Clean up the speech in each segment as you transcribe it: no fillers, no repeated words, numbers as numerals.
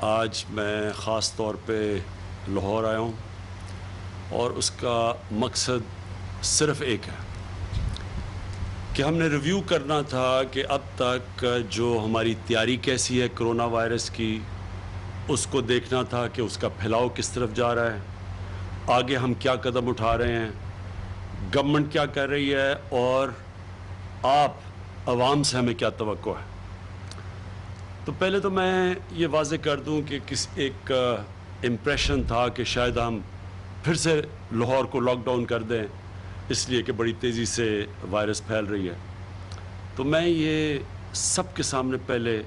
آج میں خاص طور پہ لاہور آیا ہوں اور اس کا مقصد صرف ایک ہے کہ ہم نے ریویو کرنا تھا کہ اب تک جو ہماری تیاری کیسی ہے کرونا وائرس کی، اس کو دیکھنا تھا کہ اس کا پھیلاؤ کس طرف جا رہا ہے، آگے ہم کیا قدم اٹھا رہے ہیں، گورنمنٹ کیا کر رہی ہے اور آپ عوام سے ہمیں کیا توقع ہے۔ تو پہلے تو میں یہ واضح کر دوں کہ ایک امپریشن تھا کہ شاید ہم پھر سے لاہور کو لاک ڈاؤن کر دیں اس لیے کہ بڑی تیزی سے وائرس پھیل رہی ہے۔ تو میں یہ سب کے سامنے پہلے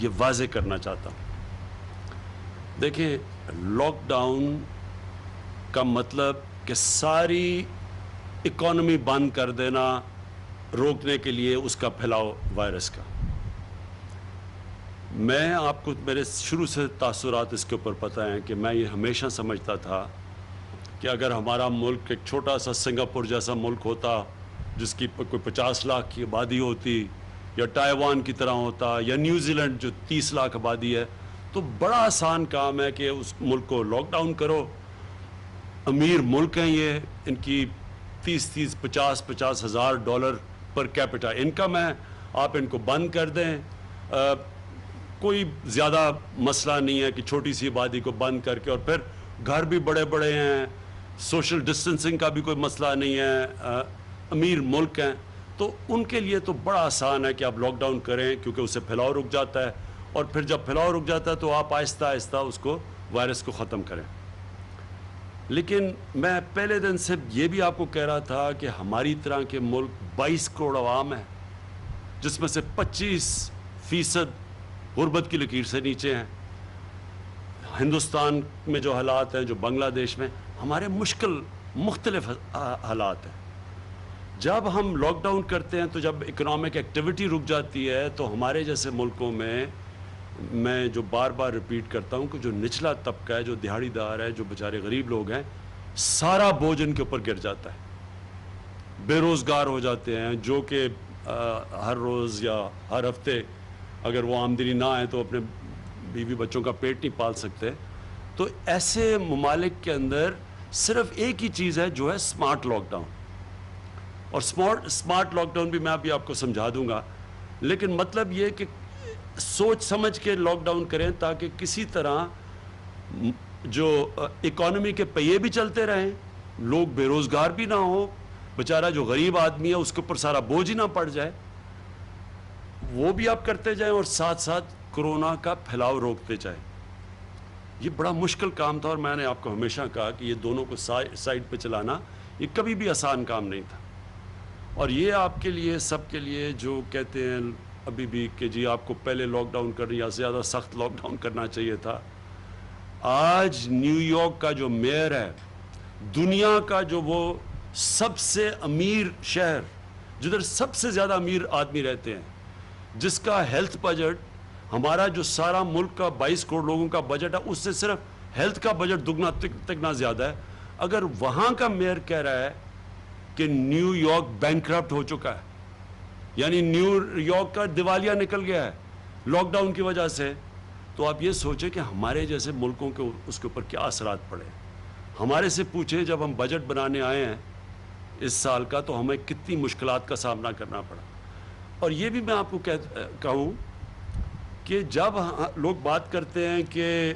یہ واضح کرنا چاہتا ہوں، دیکھیں لاک ڈاؤن کا مطلب کہ ساری اکانومی بند کر دینا روکنے کے لیے اس کا پھیلاؤ وائرس کا۔ میں آپ کو میرے شروع سے تاثرات اس کے اوپر پتہ ہیں کہ میں یہ ہمیشہ سمجھتا تھا کہ اگر ہمارا ملک ایک چھوٹا سا سنگاپور جیسا ملک ہوتا جس کی کوئی 50 لاکھ کی آبادی ہوتی، یا تائیوان کی طرح ہوتا، یا نیوزی لینڈ جو 30 لاکھ آبادی ہے، تو بڑا آسان کام ہے کہ اس ملک کو لاک ڈاؤن کرو۔ امیر ملک ہیں یہ، ان کی 50 ہزار ڈالر پر کیپٹا انکم ہے، آپ ان کو بند کر دیں، کوئی زیادہ مسئلہ نہیں ہے کہ چھوٹی سی آبادی کو بند کر کے، اور پھر گھر بھی بڑے بڑے ہیں، سوشل ڈسٹنسنگ کا بھی کوئی مسئلہ نہیں ہے، امیر ملک ہیں، تو ان کے لیے تو بڑا آسان ہے کہ آپ لاک ڈاؤن کریں کیونکہ اس سے پھیلاؤ رک جاتا ہے، اور پھر جب پھیلاؤ رک جاتا ہے تو آپ آہستہ آہستہ اس کو وائرس کو ختم کریں۔ لیکن میں پہلے دن سے یہ بھی آپ کو کہہ رہا تھا کہ ہماری طرح کے ملک 22 کروڑ عوام ہیں جس میں سے 25% غربت کی لکیر سے نیچے ہیں۔ ہندوستان میں جو حالات ہیں، جو بنگلہ دیش میں، ہمارے مختلف حالات ہیں۔ جب ہم لاک ڈاؤن کرتے ہیں تو جب اکنامک ایکٹیویٹی رک جاتی ہے تو ہمارے جیسے ملکوں میں جو بار بار ریپیٹ کرتا ہوں کہ جو نچلا طبقہ ہے، جو دیہڑی دار ہے، جو بیچارے غریب لوگ ہیں، سارا بوجھ ان کے اوپر گر جاتا ہے، بے روزگار ہو جاتے ہیں، جو کہ ہر روز یا ہر ہفتے اگر وہ آمدنی نہ آئے تو اپنے بیوی بچوں کا پیٹ نہیں پال سکتے۔ تو ایسے ممالک کے اندر صرف ایک ہی چیز ہے جو ہے سمارٹ لاک ڈاؤن، اور سمارٹ لاک ڈاؤن بھی میں ابھی آپ کو سمجھا دوں گا، لیکن مطلب یہ کہ سوچ سمجھ کے لاک ڈاؤن کریں تاکہ کسی طرح جو اکانومی کے پہیے بھی چلتے رہیں، لوگ بے روزگار بھی نہ ہو، بیچارہ جو غریب آدمی ہے اس کے اوپر سارا بوجھ ہی نہ پڑ جائے، وہ بھی آپ کرتے جائیں اور ساتھ ساتھ کرونا کا پھیلاؤ روکتے جائیں۔ یہ بڑا مشکل کام تھا، اور میں نے آپ کو ہمیشہ کہا کہ یہ دونوں کو سائیڈ پہ چلانا یہ کبھی بھی آسان کام نہیں تھا۔ اور یہ آپ کے لیے، سب کے لیے جو کہتے ہیں ابھی بھی کہ جی آپ کو پہلے لاک ڈاؤن کرنا یا زیادہ سخت لاک ڈاؤن کرنا چاہیے تھا، آج نیو یارک کا جو میئر ہے، دنیا کا جو وہ سب سے امیر شہر جدھر سب سے زیادہ امیر آدمی رہتے ہیں، جس کا ہیلتھ بجٹ ہمارا جو سارا ملک کا 22 کروڑ لوگوں کا بجٹ ہے اس سے صرف ہیلتھ کا بجٹ دگنا تگنا زیادہ ہے، اگر وہاں کا میئر کہہ رہا ہے کہ نیو یارک بینکرپٹ ہو چکا ہے، یعنی نیو یارک کا دیوالیہ نکل گیا ہے لاک ڈاؤن کی وجہ سے، تو آپ یہ سوچیں کہ ہمارے جیسے ملکوں کے اس کے اوپر کیا اثرات پڑے۔ ہمارے سے پوچھیں جب ہم بجٹ بنانے آئے ہیں اس سال کا تو ہمیں کتنی مشکلات کا سامنا کرنا پڑا۔ اور یہ بھی میں آپ کو کہوں کہ جب لوگ بات کرتے ہیں کہ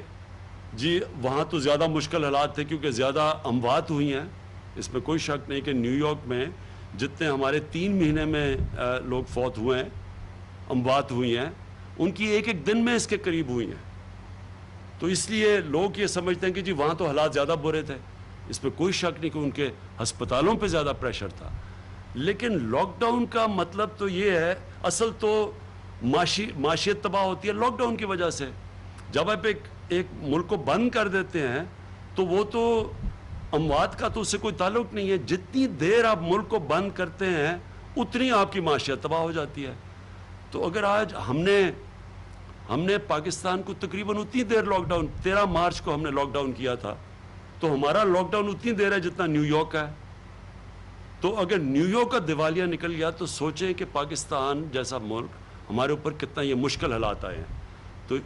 جی وہاں تو زیادہ مشکل حالات تھے کیونکہ زیادہ اموات ہوئی ہیں، اس میں کوئی شک نہیں کہ نیو یارک میں جتنے ہمارے 3 مہینے میں لوگ فوت ہوئے ہیں، اموات ہوئی ہیں، ان کی ایک ایک دن میں اس کے قریب ہوئی ہیں۔ تو اس لیے لوگ یہ سمجھتے ہیں کہ جی وہاں تو حالات زیادہ برے تھے، اس میں کوئی شک نہیں کہ ان کے ہسپتالوں پہ زیادہ پریشر تھا۔ لیکن لاک ڈاؤن کا مطلب تو یہ ہے، اصل تو معاشیت تباہ ہوتی ہے لاک ڈاؤن کی وجہ سے۔ جب آپ ایک ملک کو بند کر دیتے ہیں تو وہ تو اموات کا تو اس سے کوئی تعلق نہیں ہے، جتنی دیر آپ ملک کو بند کرتے ہیں اتنی آپ کی معاشیت تباہ ہو جاتی ہے۔ تو اگر آج ہم نے پاکستان کو تقریباً اتنی دیر لاک ڈاؤن، 13 مارچ کو ہم نے لاک ڈاؤن کیا تھا، تو ہمارا لاک ڈاؤن اتنی دیر ہے جتنا نیو یارک کا ہے۔ تو اگر نیو یارک کا دیوالیہ نکل گیا تو سوچیں کہ پاکستان جیسا ملک، ہمارے اوپر کتنا یہ مشکل حالات آئے ہیں۔ تو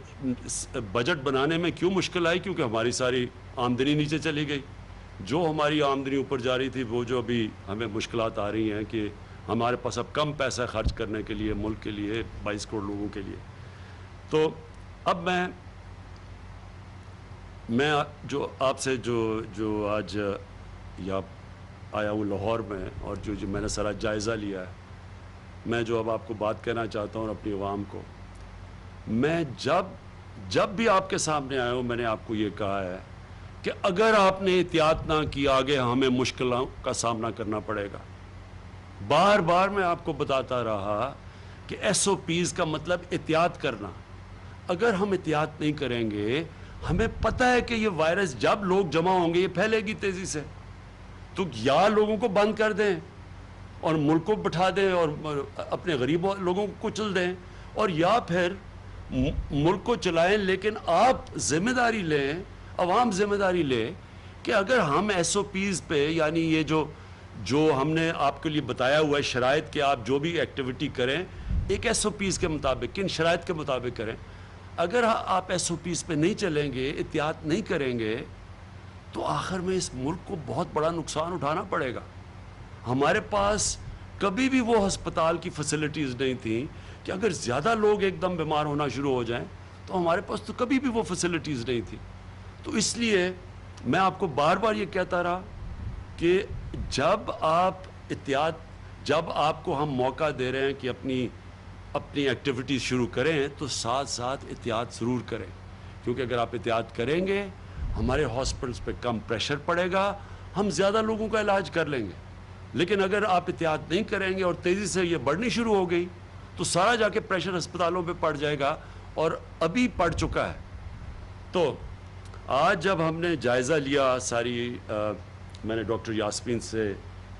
بجٹ بنانے میں کیوں مشکل آئی؟ کیونکہ ہماری ساری آمدنی نیچے چلی گئی. جو ہماری آمدنی اوپر جا رہی تھی وہ جو ابھی ہمیں مشکلات آ رہی ہیں کہ ہمارے پاس اب کم پیسہ خرچ کرنے کے لیے ملک کے لیے 22 کروڑ لوگوں کے لیے. تو اب میں جو آپ سے جو آج یا آیا ہوں لاہور میں اور جو میں نے سارا جائزہ لیا ہے, میں جو اب آپ کو بات کہنا چاہتا ہوں اور اپنی عوام کو, میں جب بھی آپ کے سامنے آیا ہوں میں نے آپ کو یہ کہا ہے کہ اگر آپ نے احتیاط نہ کی آگے ہمیں مشکلوں کا سامنا کرنا پڑے گا. بار بار میں آپ کو بتاتا رہا کہ ایس او پیز کا مطلب احتیاط کرنا. اگر ہم احتیاط نہیں کریں گے, ہمیں پتہ ہے کہ یہ وائرس جب لوگ جمع ہوں گے یہ پھیلے گی تیزی سے, تو یا لوگوں کو بند کر دیں اور ملک کو بٹھا دیں اور اپنے غریب لوگوں کو کچل دیں, اور یا پھر ملک کو چلائیں لیکن آپ ذمہ داری لیں, عوام ذمہ داری لے کہ اگر ہم ایس او پیز پہ, یعنی یہ جو ہم نے آپ کے لیے بتایا ہوا ہے شرائط کہ آپ جو بھی ایکٹیویٹی کریں ایک ایس او پیز کے مطابق, کن شرائط کے مطابق کریں, اگر آپ ایس او پیز پہ نہیں چلیں گے, احتیاط نہیں کریں گے, تو آخر میں اس ملک کو بہت بڑا نقصان اٹھانا پڑے گا. ہمارے پاس کبھی بھی وہ ہسپتال کی فیسلٹیز نہیں تھیں کہ اگر زیادہ لوگ ایک دم بیمار ہونا شروع ہو جائیں, تو ہمارے پاس تو کبھی بھی وہ فیسلٹیز نہیں تھی. تو اس لیے میں آپ کو بار بار یہ کہتا رہا کہ جب آپ کو ہم موقع دے رہے ہیں کہ اپنی ایکٹیویٹیز شروع کریں, تو ساتھ ساتھ احتیاط ضرور کریں, کیونکہ اگر آپ احتیاط کریں گے ہمارے ہاسپٹلس پہ کم پریشر پڑے گا, ہم زیادہ لوگوں کا علاج کر لیں گے. لیکن اگر آپ احتیاط نہیں کریں گے اور تیزی سے یہ بڑھنی شروع ہو گئی, تو سارا جا کے پریشر ہسپتالوں پہ پڑ جائے گا, اور ابھی پڑ چکا ہے. تو آج جب ہم نے جائزہ لیا ساری, میں نے ڈاکٹر یاسمین سے,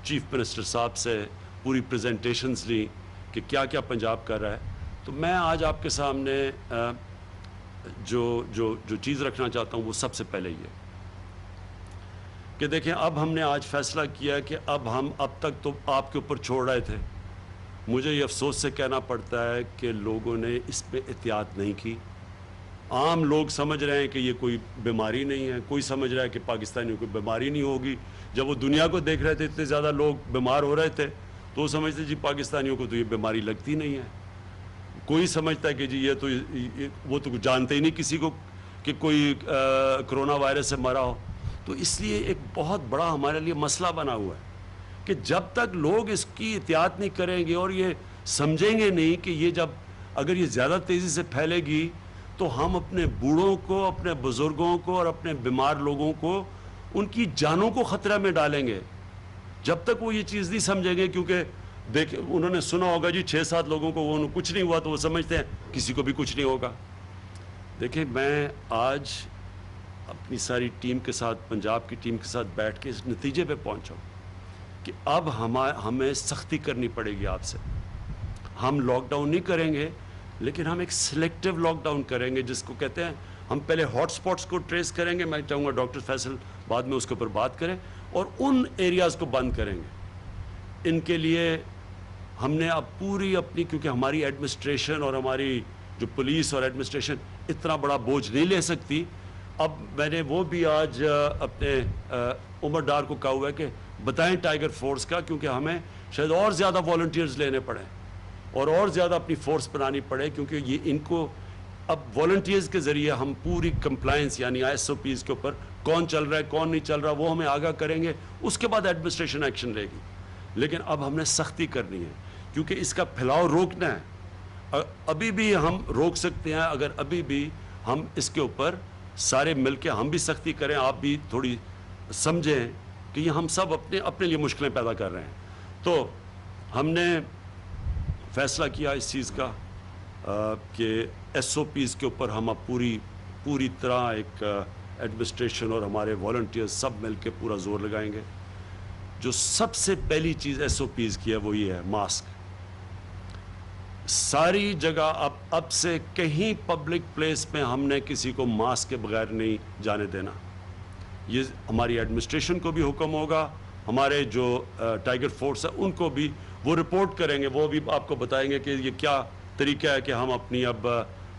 چیف منسٹر صاحب سے پوری پریزنٹیشنز لی کہ کیا کیا پنجاب کر رہا ہے, تو میں آج آپ کے سامنے جو چیز رکھنا چاہتا ہوں وہ سب سے پہلے یہ کہ دیکھیں, اب ہم نے آج فیصلہ کیا کہ اب تک تو آپ کے اوپر چھوڑ رہے تھے. مجھے یہ افسوس سے کہنا پڑتا ہے کہ لوگوں نے اس پہ احتیاط نہیں کی. عام لوگ سمجھ رہے ہیں کہ یہ کوئی بیماری نہیں ہے, کوئی سمجھ رہا ہے کہ پاکستانیوں کو بیماری نہیں ہوگی. جب وہ دنیا کو دیکھ رہے تھے اتنے زیادہ لوگ بیمار ہو رہے تھے, تو وہ سمجھتے جی پاکستانیوں کو تو یہ بیماری لگتی نہیں ہے. کوئی سمجھتا ہے کہ جی وہ تو جانتے ہی نہیں کسی کو کہ کوئی کرونا وائرس سے مرا ہو. تو اس لیے ایک بہت بڑا ہمارے لیے مسئلہ بنا ہوا ہے کہ جب تک لوگ اس کی احتیاط نہیں کریں گے اور یہ سمجھیں گے نہیں کہ اگر یہ زیادہ تیزی سے پھیلے گی, تو ہم اپنے بوڑھوں کو, اپنے بزرگوں کو اور اپنے بیمار لوگوں کو, ان کی جانوں کو خطرہ میں ڈالیں گے. جب تک وہ یہ چیز نہیں سمجھیں گے, کیونکہ دیکھ انہوں نے سنا ہوگا جی 6-7 لوگوں کو کچھ نہیں ہوا, تو وہ سمجھتے ہیں کسی کو بھی کچھ نہیں ہوگا. دیکھیں, میں آج اپنی ساری ٹیم کے ساتھ, پنجاب کی ٹیم کے ساتھ بیٹھ کے اس نتیجے پہ پہنچا کہ اب ہمیں سختی کرنی پڑے گی آپ سے. ہم لاک ڈاؤن نہیں کریں گے, لیکن ہم ایک سلیکٹیو لاک ڈاؤن کریں گے, جس کو کہتے ہیں ہم پہلے ہاٹ سپاٹس کو ٹریس کریں گے. میں چاہوں گا ڈاکٹر فیصل بعد میں اس کے اوپر بات کریں, اور ان ایریاز کو بند کریں گے. ان کے لیے ہم نے اب پوری اپنی, کیونکہ ہماری ایڈمنسٹریشن اور ہماری جو پولیس اور ایڈمنسٹریشن اتنا بڑا بوجھ نہیں لے سکتی. اب میں نے وہ بھی آج اپنے عمر ڈار کو کہا ہوا ہے کہ بتائیں ٹائیگر فورس کا, کیونکہ ہمیں شاید اور زیادہ والنٹیئرز لینے پڑیں اور زیادہ اپنی فورس بنانی پڑے, کیونکہ یہ ان کو اب والنٹیئرز کے ذریعے ہم پوری کمپلائنس, یعنی ایس او پیز کے اوپر کون چل رہا ہے کون نہیں چل رہا, وہ ہمیں آگاہ کریں گے. اس کے بعد ایڈمنسٹریشن ایکشن لے گی. لیکن اب ہم نے سختی کرنی ہے, کیونکہ اس کا پھیلاؤ روکنا ہے. ابھی بھی ہم روک سکتے ہیں اگر ابھی بھی ہم اس کے اوپر سارے مل کے ہم بھی سختی کریں, آپ بھی تھوڑی سمجھیں کہ یہ ہم سب اپنے لیے مشکلیں پیدا کر رہے ہیں. تو ہم نے فیصلہ کیا اس چیز کا کہ ایس او پیز کے اوپر ہم اب پوری طرح ایک ایڈمنسٹریشن اور ہمارے والنٹیئر سب مل کے پورا زور لگائیں گے. جو سب سے پہلی چیز ایس او پیز کی ہے وہ یہ ہے ماسک. ساری جگہ اب سے کہیں پبلک پلیس میں ہم نے کسی کو ماسک کے بغیر نہیں جانے دینا. یہ ہماری ایڈمنسٹریشن کو بھی حکم ہوگا, ہمارے جو ٹائیگر فورس ہے ان کو بھی, وہ رپورٹ کریں گے, وہ بھی آپ کو بتائیں گے کہ یہ کیا طریقہ ہے کہ ہم اپنی اب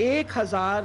1,000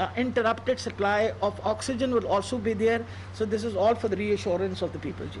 uninterrupted supply of oxygen will also be there, so this is all for the reassurance of the people ji.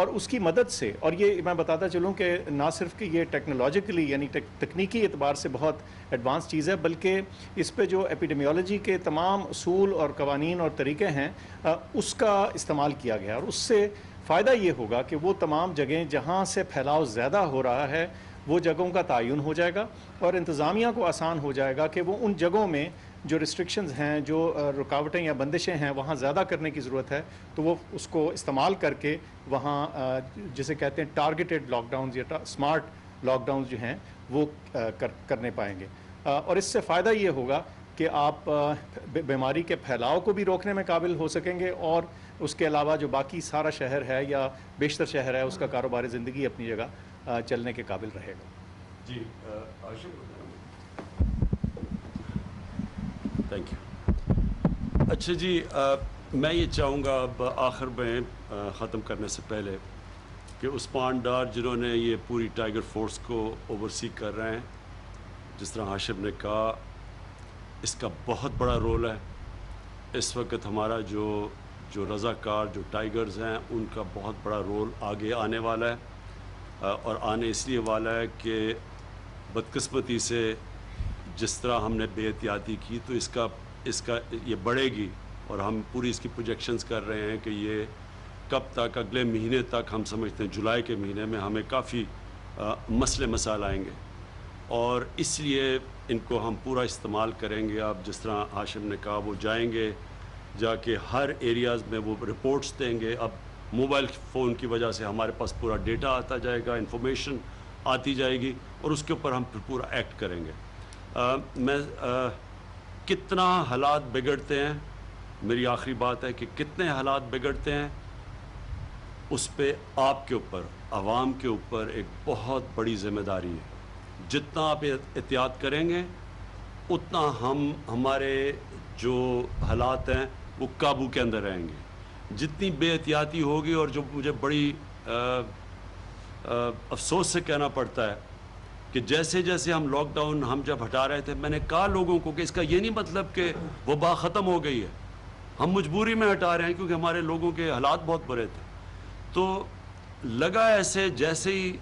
اور اس کی مدد سے، اور یہ میں بتاتا چلوں کہ نہ صرف کہ یہ ٹیکنالوجیکلی یعنی تکنیکی اعتبار سے بہت ایڈوانس چیز ہے، بلکہ اس پہ جو ایپیڈیمیولوجی کے تمام اصول اور قوانین اور طریقے ہیں اس کا استعمال کیا گیا، اور اس سے فائدہ یہ ہوگا کہ وہ تمام جگہیں جہاں سے پھیلاؤ زیادہ ہو رہا ہے وہ جگہوں کا تعین ہو جائے گا، اور انتظامیہ کو آسان ہو جائے گا کہ وہ ان جگہوں میں جو ریسٹرکشنز ہیں، جو رکاوٹیں یا بندشیں ہیں وہاں زیادہ کرنے کی ضرورت ہے تو وہ اس کو استعمال کر کے وہاں جسے کہتے ہیں ٹارگیٹڈ لاک ڈاؤنز یا سمارٹ لاک ڈاؤنز جو ہیں وہ کرنے پائیں گے، اور اس سے فائدہ یہ ہوگا کہ آپ بیماری کے پھیلاؤ کو بھی روکنے میں قابل ہو سکیں گے، اور اس کے علاوہ جو باقی سارا شہر ہے یا بیشتر شہر ہے اس کا کاروبار زندگی اپنی جگہ چلنے کے قابل رہے گا۔ جی تھینک یو۔ اچھا جی، میں یہ چاہوں گا اب آخر میں ختم کرنے سے پہلے کہ عثمان ڈار جنہوں نے یہ پوری ٹائیگر فورس کو اوورسی کر رہے ہیں، جس طرح ہاشم نے کہا اس کا بہت بڑا رول ہے۔ اس وقت ہمارا جو رضاکار جو ٹائیگرز ہیں ان کا بہت بڑا رول آگے آنے والا ہے، اور آنے اس لیے والا ہے کہ بدقسمتی سے جس طرح ہم نے بے احتیاطی کی تو اس کا یہ بڑھے گی، اور ہم پوری اس کی پروجیکشنز کر رہے ہیں کہ یہ کب تک، اگلے مہینے تک ہم سمجھتے ہیں جولائی کے مہینے میں ہمیں کافی مسئلے مسائل آئیں گے، اور اس لیے ان کو ہم پورا استعمال کریں گے۔ اب جس طرح ہاشم نے کہا وہ جائیں گے، جا کے ہر ایریاز میں وہ رپورٹس دیں گے۔ اب موبائل فون کی وجہ سے ہمارے پاس پورا ڈیٹا آتا جائے گا، انفارمیشن آتی جائے گی، اور اس کے اوپر ہم پھر پورا ایکٹ کریں گے۔ کتنا حالات بگڑتے ہیں، میری آخری بات ہے کہ کتنے حالات بگڑتے ہیں اس پہ آپ کے اوپر، عوام کے اوپر ایک بہت بڑی ذمہ داری ہے۔ جتنا آپ احتیاط کریں گے اتنا ہمارے جو حالات ہیں وہ قابو کے اندر رہیں گے۔ جتنی بے احتیاطی ہوگی، اور جو مجھے بڑی افسوس سے کہنا پڑتا ہے کہ جیسے جیسے ہم لاک ڈاؤن ہم جب ہٹا رہے تھے، میں نے کہا لوگوں کو کہ اس کا یہ نہیں مطلب کہ وبا ختم ہو گئی ہے، ہم مجبوری میں ہٹا رہے ہیں کیونکہ ہمارے لوگوں کے حالات بہت برے تھے۔ تو لگا ایسے جیسے ہی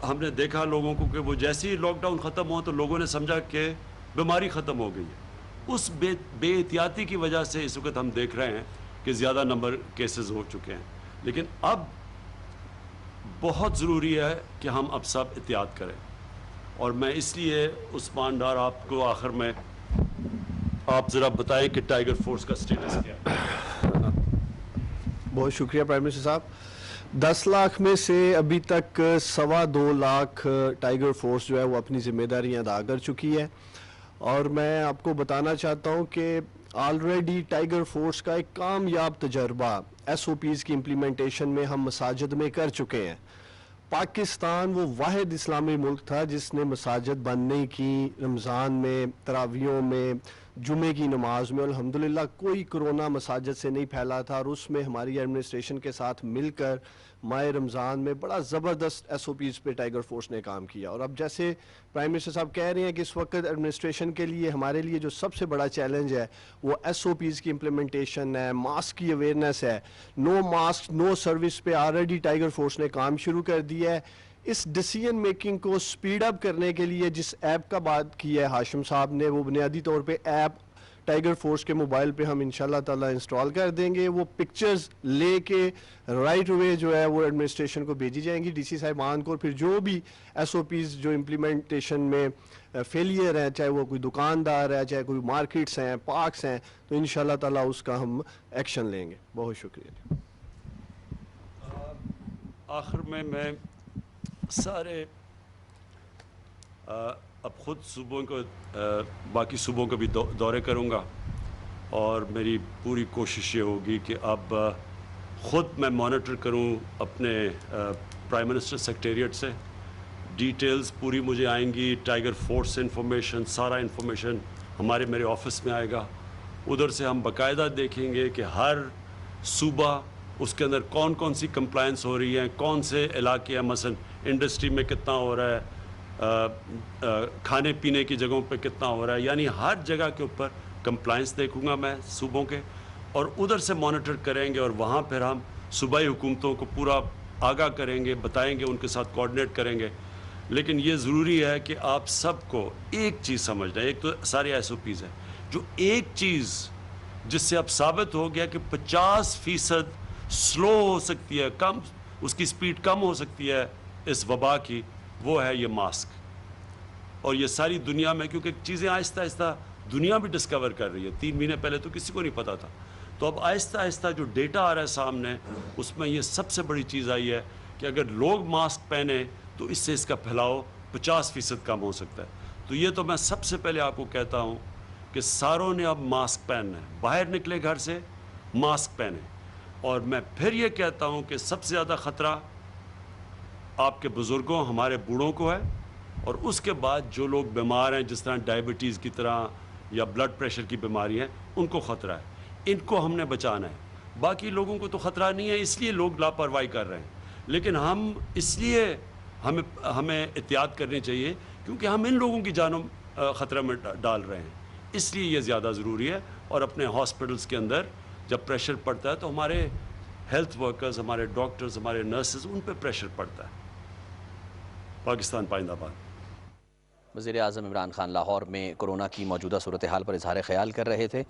ہم نے دیکھا لوگوں کو کہ وہ جیسے ہی لاک ڈاؤن ختم ہوا تو لوگوں نے سمجھا کہ بیماری ختم ہو گئی ہے۔ اس بے احتیاطی کی وجہ سے اس وقت ہم دیکھ رہے ہیں کہ زیادہ نمبر کیسز ہو چکے ہیں، لیکن اب بہت ضروری ہے کہ ہم اب سب احتیاط کریں۔ اور میں اس لیے عثمان ڈار آپ کو آخر میں آپ ذرا بتائیں کہ ٹائیگر فورس کا سٹیٹس کیا ہے۔ بہت شکریہ پرائم منسٹر صاحب۔ 10 لاکھ میں سے ابھی تک 2.25 لاکھ ٹائیگر فورس جو ہے وہ اپنی ذمہ داریاں ادا کر چکی ہے، اور میں آپ کو بتانا چاہتا ہوں کہ آلریڈی ٹائیگر فورس کا ایک کامیاب تجربہ SOPs کی امپلیمنٹیشن میں ہم مساجد میں کر چکے ہیں۔ پاکستان وہ واحد اسلامی ملک تھا جس نے مساجد بند نہیں کی، رمضان میں، تراویحوں میں، جمعے کی نماز میں الحمدللہ کوئی کرونا مساجد سے نہیں پھیلا تھا، اور اس میں ہماری ایڈمنسٹریشن کے ساتھ مل کر ماہ رمضان میں بڑا زبردست SOPs پہ ٹائیگر فورس نے کام کیا۔ اور اب جیسے پرائم منسٹر صاحب کہہ رہے ہیں کہ اس وقت ایڈمنسٹریشن کے لیے ہمارے لیے جو سب سے بڑا چیلنج ہے وہ SOPs کی امپلیمنٹیشن ہے، ماسک کی اویئرنیس ہے۔ نو ماسک نو سروس پہ آلریڈی ٹائیگر فورس نے کام شروع کر دیا ہے۔ اس ڈیسیژن میکنگ کو سپیڈ اپ کرنے کے لیے جس ایپ کا بات کی ہے ہاشم صاحب نے، وہ بنیادی طور پہ ایپ ٹائیگر فورس کے موبائل پہ ہم انشاءاللہ تعالیٰ انسٹال کر دیں گے۔ وہ پکچرز لے کے رائٹ اوے جو ہے وہ ایڈمنسٹریشن کو بھیجی جائیں گی، DC صاحبان کو، اور پھر جو بھی SOPs جو امپلیمنٹیشن میں فیلئر ہیں، چاہے وہ کوئی دکاندار ہے، چاہے کوئی مارکیٹس ہیں، پارکس ہیں، تو انشاءاللہ تعالیٰ اس کا ہم ایکشن لیں گے۔ بہت شکریہ۔ آخر میں سارے اب خود صوبوں کو باقی صوبوں کا بھی دورے کروں گا، اور میری پوری کوشش یہ ہوگی کہ اب خود میں مانیٹر کروں اپنے پرائم منسٹر سیکریٹریٹ سے، ڈیٹیلز پوری مجھے آئیں گی، ٹائیگر فورس سے انفارمیشن، سارا انفارمیشن میرے آفس میں آئے گا۔ ادھر سے ہم باقاعدہ دیکھیں گے کہ ہر صوبہ اس کے اندر کون کون سی کمپلائنس ہو رہی ہیں، کون سے علاقے ہیں، مثلا انڈسٹری میں کتنا ہو رہا ہے، کھانے پینے کی جگہوں پہ کتنا ہو رہا ہے، یعنی ہر جگہ کے اوپر کمپلائنس دیکھوں گا میں صوبوں کے، اور ادھر سے مانیٹر کریں گے، اور وہاں پھر ہم صوبائی حکومتوں کو پورا آگاہ کریں گے, بتائیں گے, ان کے ساتھ کوآرڈینیٹ کریں گے. لیکن یہ ضروری ہے کہ آپ سب کو ایک چیز سمجھنا ہے. ایک تو سارے ایس او پیز ہیں, جو ایک چیز جس سے اب ثابت ہو گیا کہ 50% سلو ہو سکتی ہے, کم اس کی سپیڈ کم ہو سکتی ہے اس وبا کی, وہ ہے یہ ماسک. اور یہ ساری دنیا میں, کیونکہ چیزیں آہستہ آہستہ دنیا بھی ڈسکور کر رہی ہے, 3 مہینے پہلے تو کسی کو نہیں پتا تھا. تو اب آہستہ آہستہ جو ڈیٹا آ رہا ہے سامنے, اس میں یہ سب سے بڑی چیز آئی ہے کہ اگر لوگ ماسک پہنیں تو اس سے اس کا پھیلاؤ 50% کم ہو سکتا ہے. تو یہ تو میں سب سے پہلے آپ کو کہتا ہوں کہ ساروں نے اب ماسک پہننا ہے, باہر نکلے گھر سے ماسک پہنیں. اور میں پھر یہ کہتا ہوں کہ سب سے زیادہ خطرہ آپ کے بزرگوں, ہمارے بوڑھوں کو ہے, اور اس کے بعد جو لوگ بیمار ہیں جس طرح ڈائبٹیز کی طرح یا بلڈ پریشر کی بیماری ہیں, ان کو خطرہ ہے. ان کو ہم نے بچانا ہے. باقی لوگوں کو تو خطرہ نہیں ہے, اس لیے لوگ لاپرواہی کر رہے ہیں. لیکن ہم اس لیے ہمیں احتیاط کرنی چاہیے کیونکہ ہم ان لوگوں کی جانوں خطرے میں ڈال رہے ہیں. اس لیے یہ زیادہ ضروری ہے. اور اپنے ہاسپٹلس کے اندر جب پریشر پڑتا ہے تو ہمارے ہیلتھ ورکرز, ہمارے ڈاکٹرز, ہمارے نرسز, ان پہ پریشر پڑتا ہے. پاکستان پائندہ باد. وزیر اعظم عمران خان لاہور میں کورونا کی موجودہ صورتحال پر اظہار خیال کر رہے تھے.